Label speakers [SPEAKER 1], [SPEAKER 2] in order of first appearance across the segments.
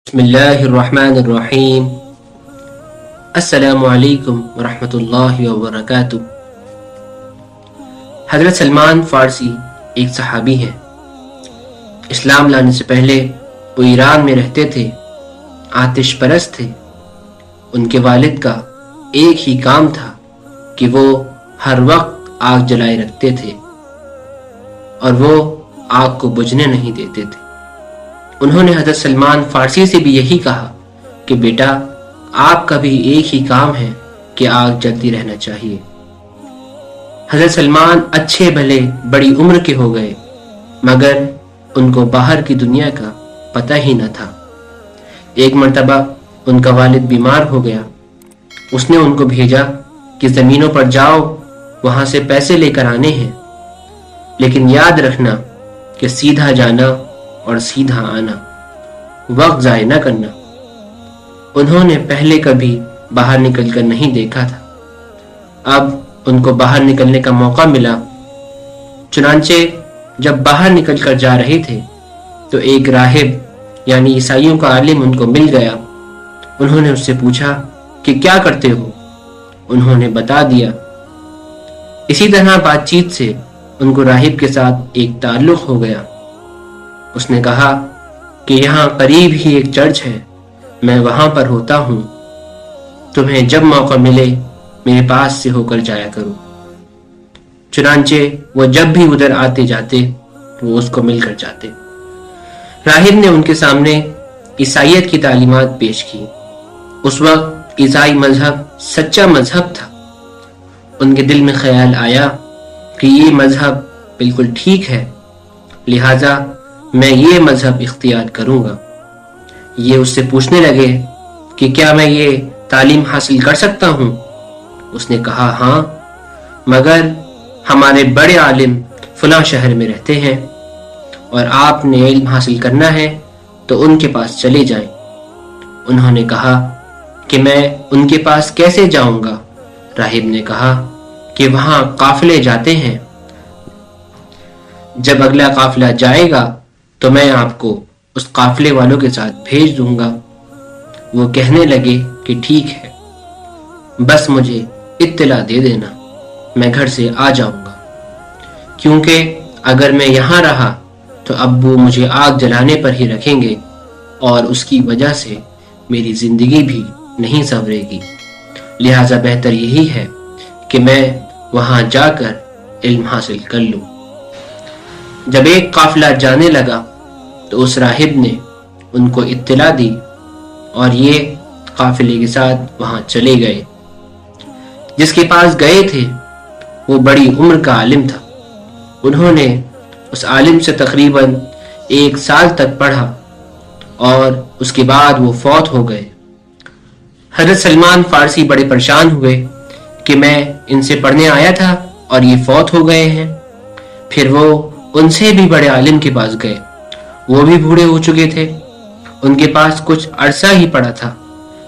[SPEAKER 1] بسم اللہ الرحمن الرحیم۔ السلام علیکم ورحمۃ اللہ وبرکاتہ۔ حضرت سلمان فارسی ایک صحابی ہیں۔ اسلام لانے سے پہلے وہ ایران میں رہتے تھے، آتش پرست تھے۔ ان کے والد کا ایک ہی کام تھا کہ وہ ہر وقت آگ جلائے رکھتے تھے اور وہ آگ کو بجھنے نہیں دیتے تھے۔ انہوں نے حضرت سلمان فارسی سے بھی یہی کہا کہ بیٹا، آپ کا بھی ایک ہی کام ہے کہ آگ جلتی رہنا چاہیے۔ حضرت سلمان اچھے بھلے بڑی عمر کے ہو گئے، مگر ان کو باہر کی دنیا کا پتہ ہی نہ تھا۔ ایک مرتبہ ان کا والد بیمار ہو گیا۔ اس نے ان کو بھیجا کہ زمینوں پر جاؤ، وہاں سے پیسے لے کر آنے ہیں، لیکن یاد رکھنا کہ سیدھا جانا اور سیدھا آنا، وقت ضائع نہ کرنا۔ انہوں نے پہلے کبھی باہر نکل کر نہیں دیکھا تھا، اب ان کو باہر نکلنے کا موقع ملا۔ چنانچہ جب باہر نکل کر جا رہے تھے تو ایک راہب یعنی عیسائیوں کا عالم ان کو مل گیا۔ انہوں نے اس سے پوچھا کہ کیا کرتے ہو؟ انہوں نے بتا دیا۔ اسی طرح بات چیت سے ان کو راہب کے ساتھ ایک تعلق ہو گیا۔ اس نے کہا کہ یہاں قریب ہی ایک چرچ ہے، میں وہاں پر ہوتا ہوں، تمہیں جب موقع ملے میرے پاس سے ہو کر جایا کرو۔ چنانچہ وہ جب بھی ادھر آتے جاتے وہ اس کو مل کر جاتے۔ راہب نے ان کے سامنے عیسائیت کی تعلیمات پیش کی۔ اس وقت عیسائی مذہب سچا مذہب تھا۔ ان کے دل میں خیال آیا کہ یہ مذہب بالکل ٹھیک ہے، لہٰذا میں یہ مذہب اختیار کروں گا۔ یہ اس سے پوچھنے لگے کہ کیا میں یہ تعلیم حاصل کر سکتا ہوں؟ اس نے کہا ہاں، مگر ہمارے بڑے عالم فلاں شہر میں رہتے ہیں اور آپ نے علم حاصل کرنا ہے تو ان کے پاس چلے جائیں۔ انہوں نے کہا کہ میں ان کے پاس کیسے جاؤں گا؟ راہب نے کہا کہ وہاں قافلے جاتے ہیں، جب اگلا قافلہ جائے گا تو میں آپ کو اس قافلے والوں کے ساتھ بھیج دوں گا۔ وہ کہنے لگے کہ ٹھیک ہے، بس مجھے اطلاع دے دینا، میں گھر سے آ جاؤں گا، کیونکہ اگر میں یہاں رہا تو ابو مجھے آگ جلانے پر ہی رکھیں گے اور اس کی وجہ سے میری زندگی بھی نہیں سنورے گی، لہٰذا بہتر یہی ہے کہ میں وہاں جا کر علم حاصل کر لوں۔ جب ایک قافلہ جانے لگا تو اس راہب نے ان کو اطلاع دی اور یہ قافلے کے ساتھ وہاں چلے گئے۔ جس کے پاس گئے تھے وہ بڑی عمر کا عالم تھا۔ انہوں نے اس عالم سے تقریباً 1 سال تک پڑھا اور اس کے بعد وہ فوت ہو گئے۔ حضرت سلمان فارسی بڑے پریشان ہوئے کہ میں ان سے پڑھنے آیا تھا اور یہ فوت ہو گئے ہیں۔ پھر وہ ان سے بھی بڑے عالم کے پاس گئے، وہ بھی بوڑھے ہو چکے تھے۔ ان کے پاس کچھ عرصہ ہی پڑا تھا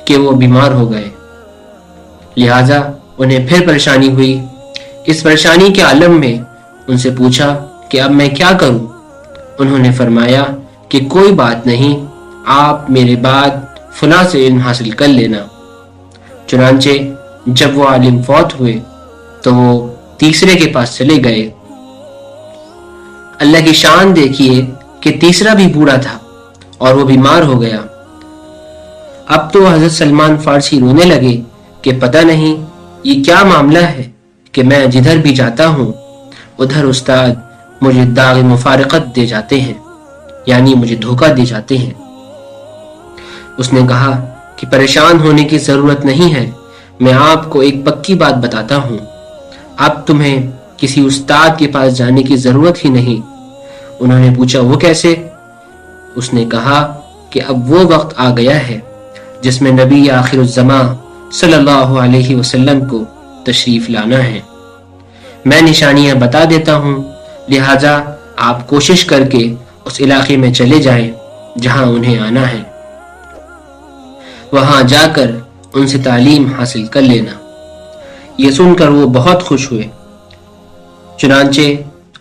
[SPEAKER 1] کہ وہ بیمار ہو گئے، لہٰذا انہیں پھر پریشانی ہوئی۔ اس پریشانی کے عالم میں ان سے پوچھا کہ اب میں کیا کروں؟ انہوں نے فرمایا کہ کوئی بات نہیں، آپ میرے بعد فلاں سے علم حاصل کر لینا۔ چنانچہ جب وہ عالم فوت ہوئے تو وہ تیسرے کے پاس چلے گئے۔ اللہ کی شان دیکھیے کہ تیسرا بھی بوڑھا تھا اور وہ بیمار ہو گیا۔ اب تو حضرت سلمان فارسی رونے لگے کہ پتہ نہیں یہ کیا معاملہ ہے کہ میں جدھر بھی جاتا ہوں ادھر استاد مجھے داغ مفارقت دے جاتے ہیں، یعنی مجھے دھوکہ دے جاتے ہیں۔ اس نے کہا کہ پریشان ہونے کی ضرورت نہیں ہے، میں آپ کو ایک پکی بات بتاتا ہوں، اب تمہیں کسی استاد کے پاس جانے کی ضرورت ہی نہیں۔ انہوں نے پوچھا وہ کیسے؟ اس نے کہا کہ اب وہ وقت آ گیا ہے جس میں نبی آخر الزماں صلی اللہ علیہ وسلم کو تشریف لانا ہے۔ میں نشانیاں بتا دیتا ہوں، لہٰذا آپ کوشش کر کے اس علاقے میں چلے جائیں جہاں انہیں آنا ہے، وہاں جا کر ان سے تعلیم حاصل کر لینا۔ یہ سن کر وہ بہت خوش ہوئے۔ چنانچہ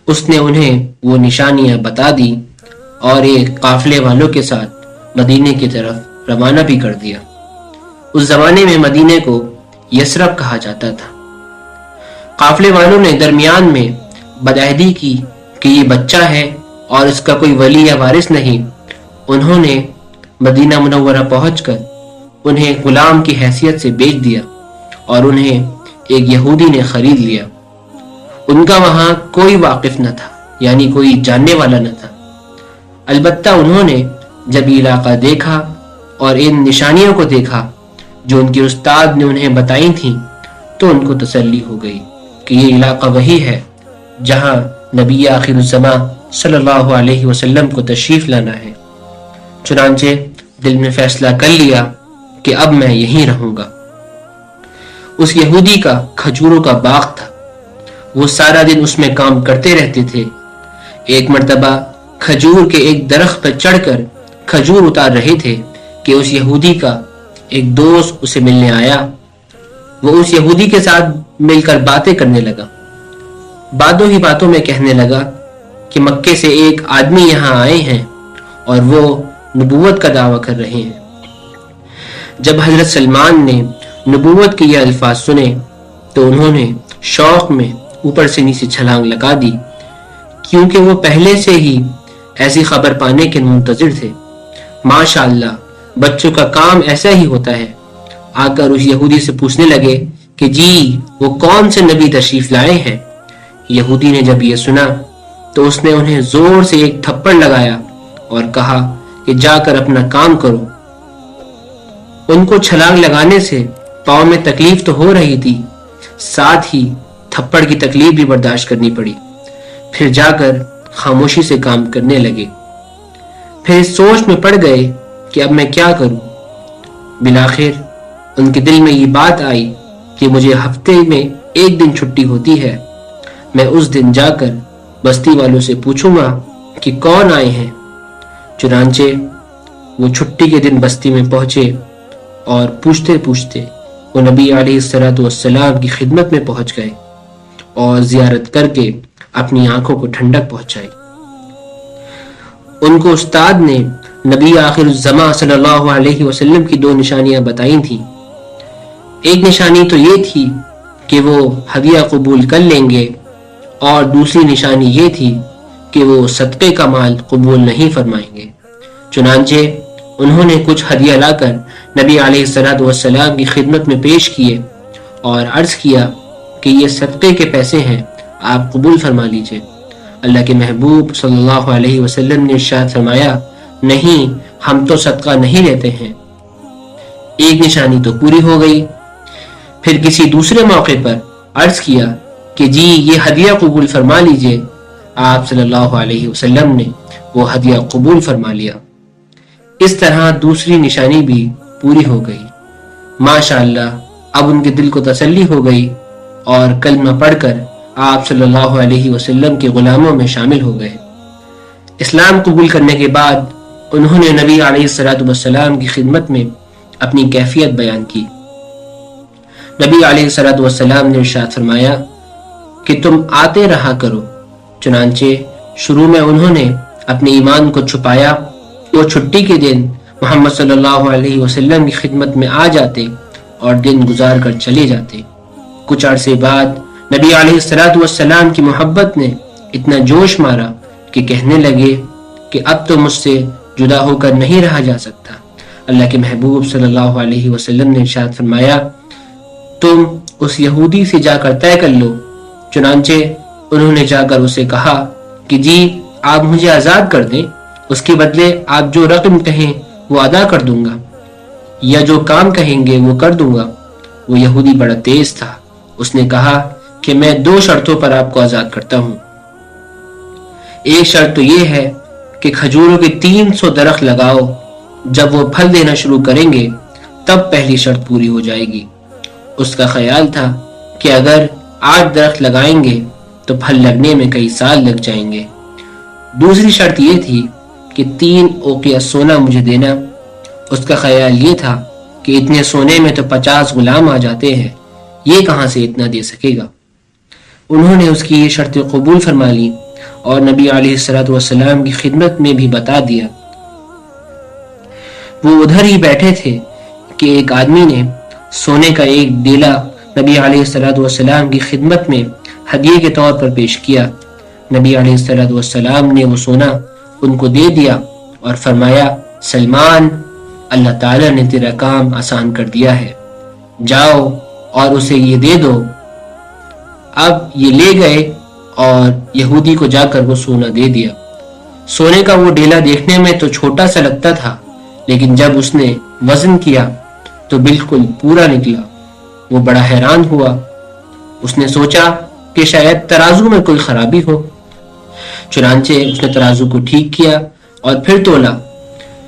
[SPEAKER 1] اس نے انہیں وہ نشانیاں بتا دی اور ایک قافلے والوں کے ساتھ مدینے کی طرف روانہ بھی کر دیا۔ اس زمانے میں مدینے کو یثرب کہا جاتا تھا۔ قافلے والوں نے درمیان میں بدعہدی کی کہ یہ بچہ ہے اور اس کا کوئی ولی یا وارث نہیں۔ انہوں نے مدینہ منورہ پہنچ کر انہیں غلام کی حیثیت سے بیچ دیا اور انہیں ایک یہودی نے خرید لیا۔ ان کا وہاں کوئی واقف نہ تھا، یعنی کوئی جاننے والا نہ تھا۔ البتہ انہوں نے جب یہ علاقہ دیکھا اور ان نشانیوں کو دیکھا جو ان کے استاد نے انہیں بتائی تھیں تو ان کو تسلی ہو گئی کہ یہ علاقہ وہی ہے جہاں نبی آخر الزماں صلی اللہ علیہ وسلم کو تشریف لانا ہے۔ چنانچہ دل میں فیصلہ کر لیا کہ اب میں یہیں رہوں گا۔ اس یہودی کا کھجوروں کا باغ تھا، وہ سارا دن اس میں کام کرتے رہتے تھے۔ ایک مرتبہ کھجور کے ایک درخت پر چڑھ کر کھجور اتار رہے تھے کہ اس یہودی کا ایک دوست اسے ملنے آیا۔ وہ اس یہودی کے ساتھ مل کر باتیں کرنے لگا۔ باتوں ہی باتوں میں کہنے لگا کہ مکے سے ایک آدمی یہاں آئے ہیں اور وہ نبوت کا دعویٰ کر رہے ہیں۔ جب حضرت سلمان نے نبوت کے یہ الفاظ سنے تو انہوں نے شوق میں اوپر سے نیچے چھلانگ لگا دی، کیونکہ وہ پہلے سے ہی ایسی خبر پانے کے منتظر تھے۔ ماشاءاللہ، بچوں کا کام ایسا ہی ہوتا ہے۔ آ کر اس یہودی سے پوچھنے لگے کہ جی وہ کون سے نبی تشریف لائے ہیں؟ یہودی نے جب یہ سنا تو اس نے انہیں زور سے ایک تھپڑ لگایا اور کہا کہ جا کر اپنا کام کرو۔ ان کو چھلانگ لگانے سے پاؤں میں تکلیف تو ہو رہی تھی، ساتھ ہی تھپڑ کی تکلیف بھی برداشت کرنی پڑی۔ پھر جا کر خاموشی سے کام کرنے لگے۔ پھر اس سوچ میں پڑ گئے کہ اب میں کیا کروں۔ بالآخر ان کے دل میں یہ بات آئی کہ مجھے ہفتے میں ایک دن چھٹی ہوتی ہے، میں اس دن جا کر بستی والوں سے پوچھوں گا کہ کون آئے ہیں۔ چنانچہ وہ چھٹی کے دن بستی میں پہنچے اور پوچھتے پوچھتے وہ نبی علیہ السلام کی خدمت میں پہنچ گئے اور زیارت کر کے اپنی آنکھوں کو ٹھنڈک پہنچائی۔ ان کو استاد نے نبی آخر الزماں صلی اللہ علیہ وسلم کی دو نشانیاں بتائی تھیں۔ ایک نشانی تو یہ تھی کہ وہ ہدیہ قبول کر لیں گے اور دوسری نشانی یہ تھی کہ وہ صدقے کا مال قبول نہیں فرمائیں گے۔ چنانچہ انہوں نے کچھ ہدیہ لا کر نبی علیہ السلام کی خدمت میں پیش کیے اور عرض کیا کہ یہ صدقے کے پیسے ہیں، آپ قبول فرما لیجئے۔ اللہ کے محبوب صلی اللہ علیہ وسلم نے ارشاد فرمایا، نہیں، ہم تو صدقہ نہیں لیتے ہیں۔ ایک نشانی تو پوری ہو گئی۔ پھر کسی دوسرے موقع پر عرض کیا کہ جی یہ ہدیہ قبول فرما لیجئے۔ آپ صلی اللہ علیہ وسلم نے وہ ہدیہ قبول فرما لیا۔ اس طرح دوسری نشانی بھی پوری ہو گئی۔ ماشاءاللہ، اب ان کے دل کو تسلی ہو گئی اور کلمہ پڑھ کر آپ صلی اللہ علیہ وسلم کے غلاموں میں شامل ہو گئے۔ اسلام قبول کرنے کے بعد انہوں نے نبی علیہ السلام کی خدمت میں اپنی کیفیت بیان کی۔ نبی علیہ السلام نے ارشاد فرمایا کہ تم آتے رہا کرو۔ چنانچہ شروع میں انہوں نے اپنے ایمان کو چھپایا۔ وہ چھٹی کے دن محمد صلی اللہ علیہ وسلم کی خدمت میں آ جاتے اور دن گزار کر چلے جاتے۔ کچھ عرصے بعد نبی علیہ السلام کی محبت نے اتنا جوش مارا کہ کہنے لگے کہ اب تو مجھ سے جدا ہو کر نہیں رہا جا سکتا۔ اللہ کے محبوب صلی اللہ علیہ وسلم نے ارشاد فرمایا، تم اس یہودی سے جا کر طے کر لو۔ چنانچہ انہوں نے جا کر اسے کہا کہ جی آپ مجھے آزاد کر دیں، اس کے بدلے آپ جو رقم کہیں وہ ادا کر دوں گا، یا جو کام کہیں گے وہ کر دوں گا۔ وہ یہودی بڑا تیز تھا، اس نے کہا کہ میں 2 شرطوں پر آپ کو آزاد کرتا ہوں۔ ایک شرط تو یہ ہے کہ کھجوروں کے 300 درخت لگاؤ، جب وہ پھل دینا شروع کریں گے تب پہلی شرط پوری ہو جائے گی۔ اس کا خیال تھا کہ اگر 8 درخت لگائیں گے تو پھل لگنے میں کئی سال لگ جائیں گے۔ دوسری شرط یہ تھی کہ 3 اوقیہ سونا مجھے دینا۔ اس کا خیال یہ تھا کہ اتنے سونے میں تو 50 غلام آ جاتے ہیں، یہ کہاں سے اتنا دے سکے گا۔ انہوں نے اس کی یہ شرط قبول فرما لی اور نبی علیہ السلام کی خدمت میں بھی بتا دیا۔ وہ ادھر ہی بیٹھے تھے کہ ایک آدمی نے سونے کا ایک ڈیلا نبی علیہ السلام کی خدمت میں ہدیے کے طور پر پیش کیا۔ نبی علیہ السلام نے وہ سونا ان کو دے دیا اور فرمایا، سلمان، اللہ تعالیٰ نے تیرا کام آسان کر دیا ہے، جاؤ اور اسے یہ دے دو۔ اب یہ لے گئے اور یہودی کو جا کر وہ سونا دے دیا۔ سونے کا وہ ڈیلا دیکھنے میں تو چھوٹا سا لگتا تھا، لیکن جب اس نے وزن کیا تو بالکل پورا نکلا۔ وہ بڑا حیران ہوا۔ اس نے سوچا کہ شاید ترازو میں کوئی خرابی ہو۔ چنانچہ اس نے ترازو کو ٹھیک کیا اور پھر تولا،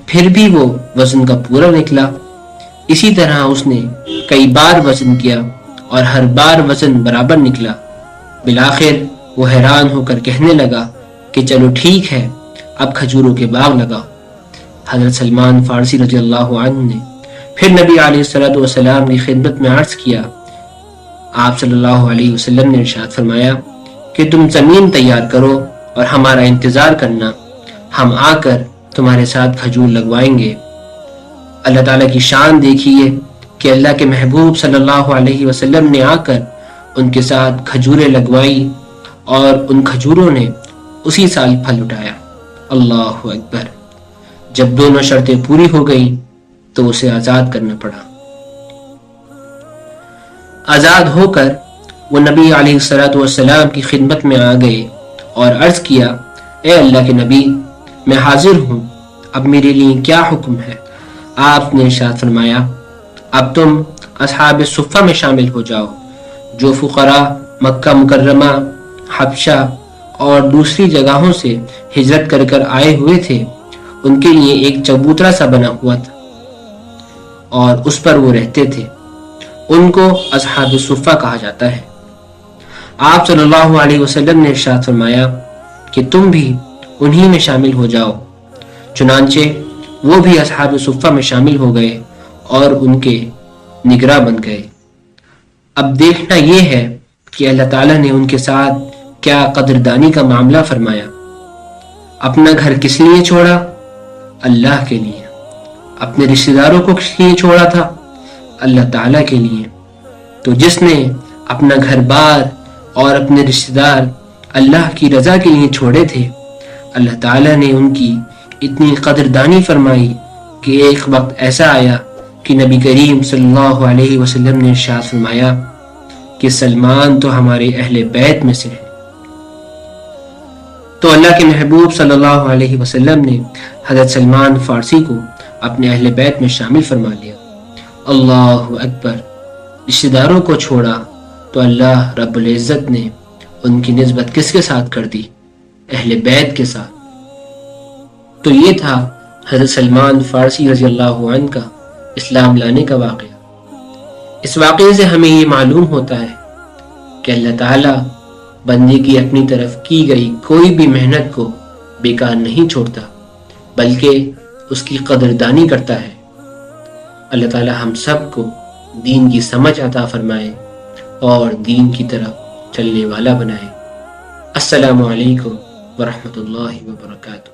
[SPEAKER 1] پھر بھی وہ وزن کا پورا نکلا۔ اسی طرح اس نے کئی بار وزن کیا اور ہر بار وزن برابر نکلا۔ بالآخر وہ حیران ہو کر کہنے لگا کہ چلو ٹھیک ہے، اب کھجوروں کے باغ لگاؤ۔ حضرت سلمان فارسی رضی اللہ عنہ نے پھر نبی علیہ السلام کی خدمت میں عرض کیا۔ آپ صلی اللہ علیہ وسلم نے ارشاد فرمایا کہ تم زمین تیار کرو اور ہمارا انتظار کرنا، ہم آ کر تمہارے ساتھ کھجور لگوائیں گے۔ اللہ تعالیٰ کی شان دیکھیے کہ اللہ کے محبوب صلی اللہ علیہ وسلم نے آ کر ان کے ساتھ کھجوریں لگوائی اور ان کھجوروں نے اسی سال پھل اٹھایا۔ اللہ اکبر۔ جب دونوں شرطیں پوری ہو گئیں تو اسے آزاد کرنا پڑا۔ آزاد ہو کر وہ نبی علیہ السلام کی خدمت میں آ گئے اور عرض کیا، اے اللہ کے نبی، میں حاضر ہوں، اب میرے لیے کیا حکم ہے؟ آپ نے ارشاد فرمایا، اب تم اصحاب صفہ میں شامل ہو جاؤ، جو فقراء مکہ مکرمہ، حبشہ اور دوسری جگہوں سے ہجرت کر کر آئے ہوئے تھے۔ ان کے لیے ایک چبوترا سا بنا ہوا تھا اور اس پر وہ رہتے تھے۔ ان کو اصحاب صفہ کہا جاتا ہے۔ آپ صلی اللہ علیہ وسلم نے ارشاد فرمایا کہ تم بھی انہی میں شامل ہو جاؤ۔ چنانچہ وہ بھی اصحاب صفہ میں شامل ہو گئے اور ان کے نگراں بن گئے۔ اب دیکھنا یہ ہے کہ اللہ تعالیٰ نے ان کے ساتھ کیا قدردانی کا معاملہ فرمایا۔ اپنا گھر کس لیے چھوڑا؟ اللہ کے لیے۔ اپنے رشتہ داروں کو کس لیے چھوڑا تھا؟ اللہ تعالیٰ کے لیے۔ تو جس نے اپنا گھر بار اور اپنے رشتہ دار اللہ کی رضا کے لیے چھوڑے تھے، اللہ تعالیٰ نے ان کی اتنی قدردانی فرمائی کہ ایک وقت ایسا آیا کہ نبی کریم صلی اللہ علیہ وسلم نے ارشاد فرمایا کہ سلمان تو ہمارے اہل بیت میں سے ہے۔ تو اللہ کے محبوب صلی اللہ علیہ وسلم نے حضرت سلمان فارسی کو اپنے اہل بیت میں شامل فرما لیا۔ اللہ اکبر۔ رشتہ داروں کو چھوڑا تو اللہ رب العزت نے ان کی نسبت کس کے ساتھ کر دی؟ اہل بیت کے ساتھ۔ تو یہ تھا حضرت سلمان فارسی رضی اللہ عنہ کا اسلام لانے کا واقعہ۔ اس واقعے سے ہمیں یہ معلوم ہوتا ہے کہ اللہ تعالیٰ بندے کی اپنی طرف کی گئی کوئی بھی محنت کو بیکار نہیں چھوڑتا، بلکہ اس کی قدردانی کرتا ہے۔ اللہ تعالیٰ ہم سب کو دین کی سمجھ عطا فرمائے اور دین کی طرف چلنے والا بنائے۔ السلام علیکم ورحمۃ اللہ وبرکاتہ۔